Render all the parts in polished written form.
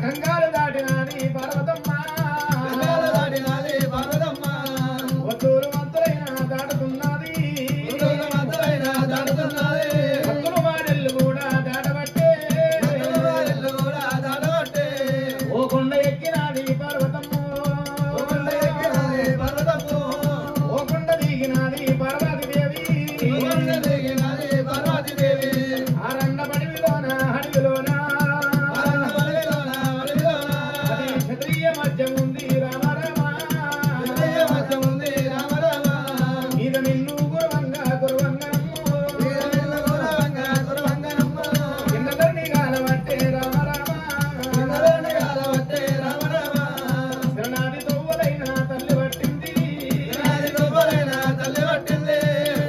కంగారు దాటినది పర్వతమ్మ వద్దూరు మంతులైన దాటుతున్నది భక్తులు వారెల్లు కూడా దాటబట్టే ఓ కొండ ఎక్కినది పర్వతమ్మ ఓ కొండ దిగినది పార్వతీ దేవి ఆరండ బడిలోన హడిలోన అది క్షత్రియ మధ్యం ఉంది రామ మీద నిన్ను చిన్నదర్ని కాలబట్టే రామ శరణాది తొవ్వలైన తల్లి పట్టింది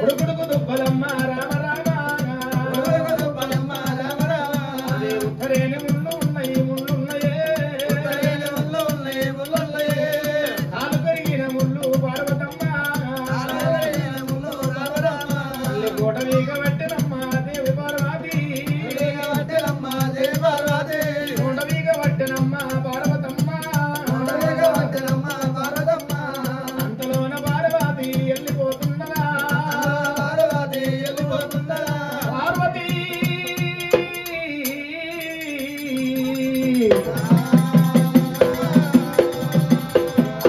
ఉడుకుడుకు దుబ్బలమ్మ రామ అదే ఉత్తరేని ముళ్ళున్నాయే కాలు పెరిగిన ముళ్ళు పార్వతమ్మ తల్లి కోట వీగబట్టినమ్మ దేవి పార్వతి కోట వీగబట్టినమ్మ పార్వతమ్మ అంతలోన పార్వతి వెళ్ళిపోతున్నదా పార్వతి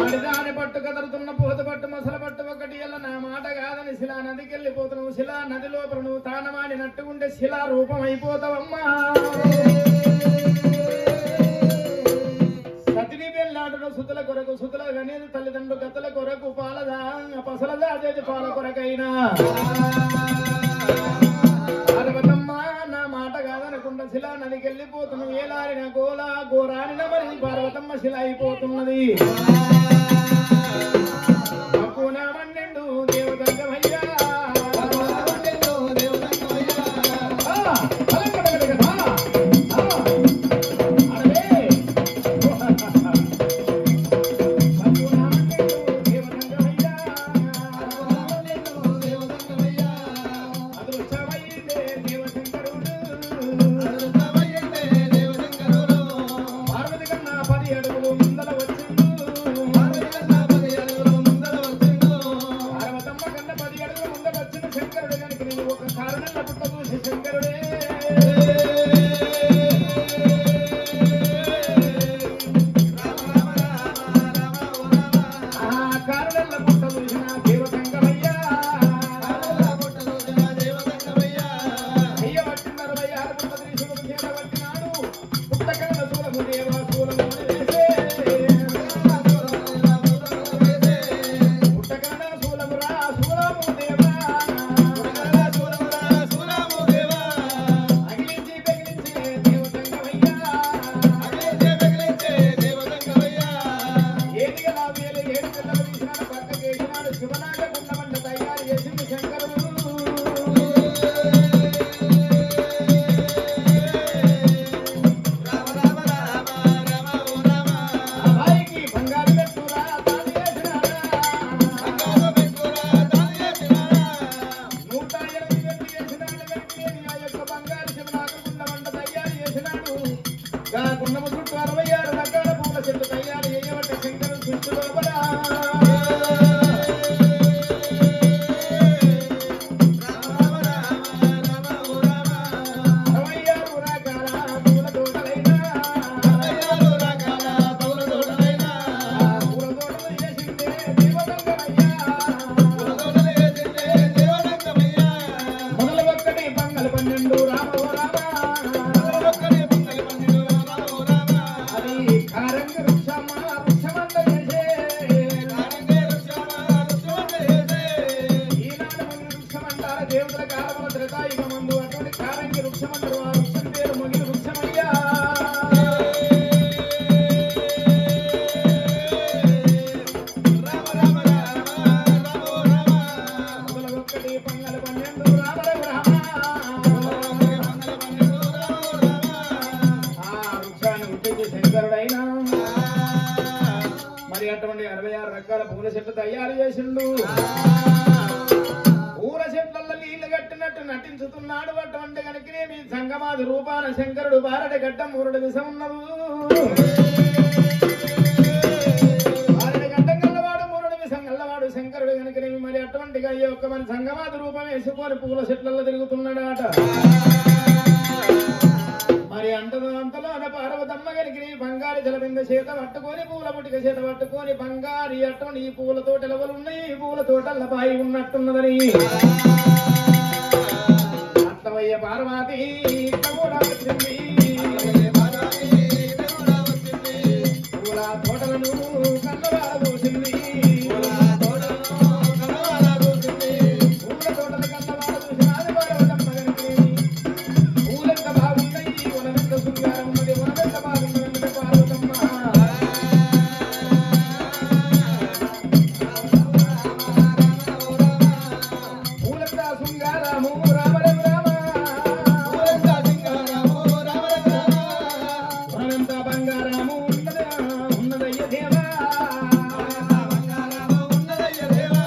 ఆడిదాని పట్టు కదరుతున్న పోత పట్టు మసల పట్టు ఒకటి ఎల్ల నా మాట కాదని శిలా నదికి వెళ్ళిపోతున్నావు శిలా నది లోపల నువ్వు తానమాడినట్టుకుంటే శిలా రూపం అయిపోతావమ్మా సతిని పెళ్ళాడును సుతుల కొరకు సుతుల గనేది తల్లిదండ్రులు గతుల కొరకు పాలదా పసలదా అదేది పాల కొరకైనా పార్వతమ్మ నా మాట కాదనకుండా శిలా నదికి వెళ్ళిపోతున్నావు ఏలారిన గోలా గోరానిన మరి పార్వతమ్మ శిల అయిపోతున్నది అక్కున మన్నెండు దేవదంగమయ్యా పార్వతి కన్నా 10 అడుగులు ముందల వచ్చిండు పార్వతమ్మ కన్నా 10 అడుగులు ముందల వచ్చిన శంకరుడు కనుక నేను ఒక కారణంలో పుట్టబోసే శంకరుడే ఆ కారణంలో పుట్టబోసిన దేవతంగమయ్యా అయ్య పట్టిన 66 పుట్ట త్రిశూలం చేత పట్టినాడు పుట్టకన్న శూలము దేవా శూలము వేసే పుట్టకన్న శూలము రా శూలము దేవా అగిలించి పెగిలించి దేవతంగమయ్యా ఏదిగా నా వేలు 7 పిల్లలు తీసినాడు పక్కకి వేసినాడు శివనాగ గుండమంట తయారు చేసింది శంకరుడు అబ్బాయికి బంగారు పెట్టురా తాను చేసినాడా 108 పెట్టి చేసినాడు గట్టిని ఆ యొక్క బంగారు శివనాగ గుండమంట తయారు చేసినాడు గా గుండము చుట్టూ 66 రకాల పూల చెట్టు తయారు చేయబట్టే శంకరుడు చుట్టూ లోపల మొదలు ఒక్కటి పంగలు 12 రామ ఓ రామ అది కారంగ వృక్షమ వృక్షమంత చేసే ఈనాడు మొగిలి వృక్షమంటారా దేవతల కాలముల త్రేతాయుగ మందు అటువంటి కారంగి వృక్షమంటారు ఆ వృక్షం పేరు మొగిలి వృక్షమయ్యా మొదలు ఒక్కటి పంగలు 12 రామ రామ ఆ వృక్షాన్ని ఉట్టించి శంకరుడైనా మరి అటువంటి 66 రకాల పూల చెట్లు తయారు చేసిండు పూల చెట్ల నీళ్లు కట్టినట్టు నటించుతున్నాడు అటువంటి కనుకనేమి సంగమాది రూపాన శంకరుడు బారడి గడ్డ మూరుడు విషం ఉన్నదు బారడి గడ్డం గల్లవాడు మూరుడు విషం గల్లవాడు శంకరుడు కనుకనేమి మరి అటువంటిగా ఈ ఒక్క మన సంగమాది రూపం వేసుకొని పూల చెట్లలో తిరుగుతున్నాడట మరి అంతలోన పార్వతమ్మ గరికి బంగారు జలబింద చేత పట్టుకొని పూల పుట్టిక చేత పట్టుకొని బంగారు అట్టని ఈ పూల తోటలు ఉన్నాయి ఈ పూల తోటల బాయి ఉన్నట్టున్నదని అత్తవయ్య పార్వతి కూడా వచ్చింది పూల తోటలను కన్నవాడ పోసింది పూల తోటల కన్నవాడ చూసినది పార్వతమ్మ గరికి పూలెంత బాగున్నాయి వనమెంత శృంగారం ఉన్నది వనమెంత బాగున్నదంటే పార్వతమ్మ పూలెంత శృంగారము రామరం రామ పూలెంత శృంగారము రామరం రామ వనమెంత బంగారము ఉన్నదయ్య దేవా బంగారము ఉన్నదయ్య దేవా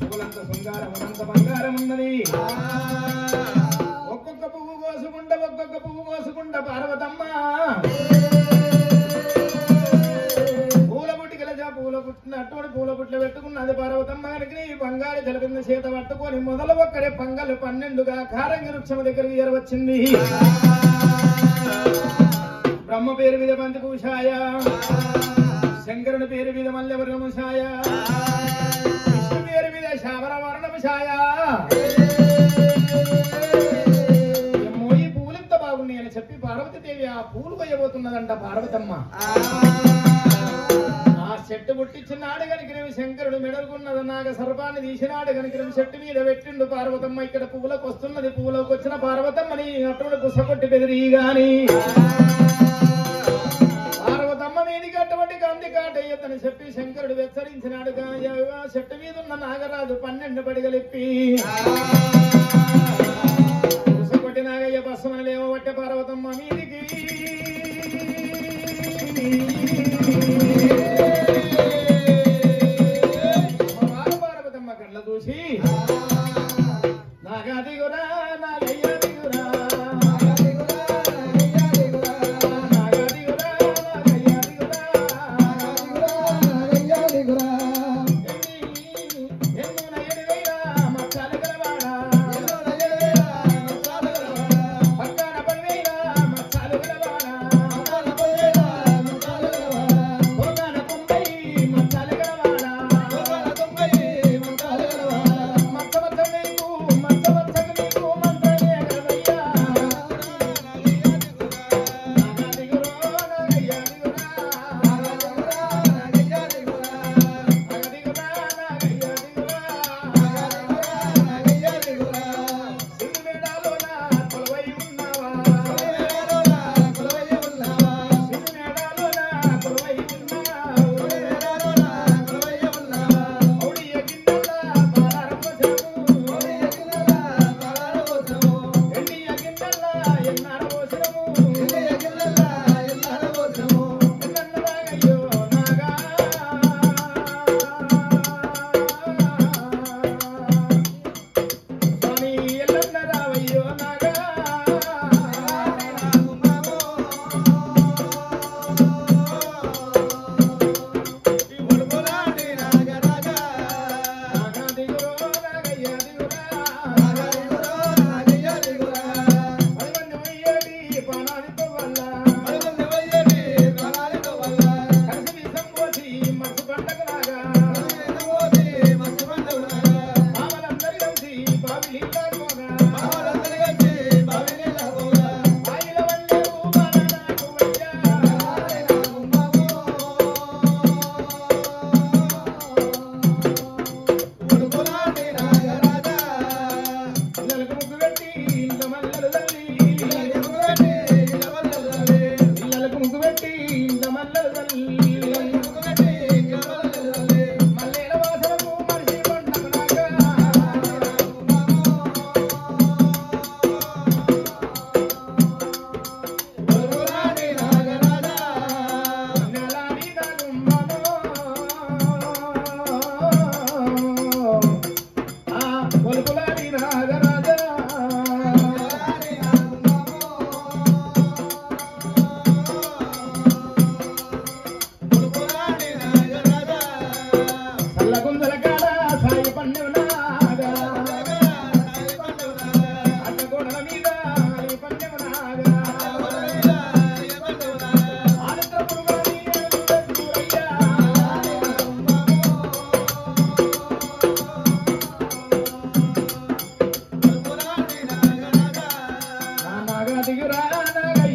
పూలంత శృంగారం వనంత బంగారం ఉన్నది ఒక్కొక్క పువ్వు కోసుకుంట పార్వతమ్మ పూల పుట్టికలజా పూల పుట్టిన అటువంటి పూల పుట్ల పెట్టుకున్నది పార్వతమ్మ కనుక ఈ బంగారు జలబింద చేత పట్టుకొని మొదలు ఒక్కడే పంగలు 12గా కారంగి వృక్షం దగ్గరికి చేరవచ్చింది బ్రహ్మ పేరు మీద పంచభూషాయ శంకరుని పేరు మీద మల్లెవర్ణముషాయ విష్ణు పేరు మీద శామర వర్ణముషాయ అని చెప్పి పార్వతీదేవి ఆ పూలు కొయ్యబోతున్నదంట పార్వతమ్మ ఆ చెట్టు పుట్టించినాడు కనుక శంకరుడు మెడలుకున్నది నాగ సర్పాన్ని తీసినాడు కనుక చెట్టు మీద పెట్టిండు పార్వతమ్మ ఇక్కడ పువ్వులకు వస్తున్నది పువ్వులకు వచ్చిన పార్వతమ్మని అటువంటి పుసకొట్టి బెదిరి గాని పార్వతమ్మ మీదికి అటువంటి కంది కాటయ్యతని చెప్పి శంకరుడు హెచ్చరించినాడు చెట్టు మీద ఉన్న నాగరాజు 12 పడిగలిప్పి నాగయ్య బస్సుమని లేవబట్టే పార్వతమ్మ మీదికి పార్వతమ్మ కళ్ళ చూసి నాగదిగురా నాగయ్య దిగురా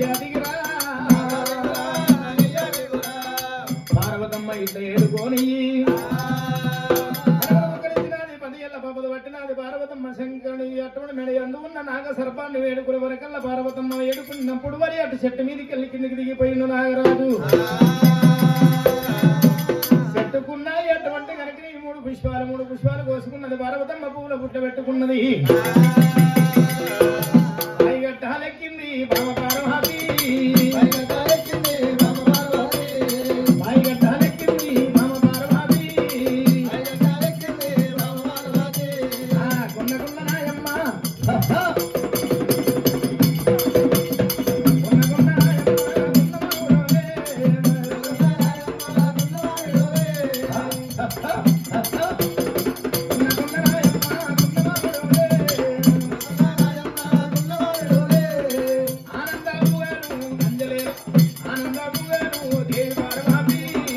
నగయ్య దిగిరా పార్వతమ్మ ఇట్లా ఏడుకోని పపదు పట్టినది పార్వతమ్మ శంకరుని అటువంటి మెడ అందు ఉన్న నాగ సర్పాన్ని వేడుకునే వరకల్లా పార్వతమ్మ ఏడుకున్నప్పుడు వరి అటు చెట్టు మీదకి వెళ్ళి కిందికి దిగిపోయిన నాగరాజు చెట్టుకున్నాయి అటువంటి కనుక మూడు పుష్పాలు కోసుకున్నది పార్వతమ్మ పువ్వుల పుట్ట పెట్టుకున్నది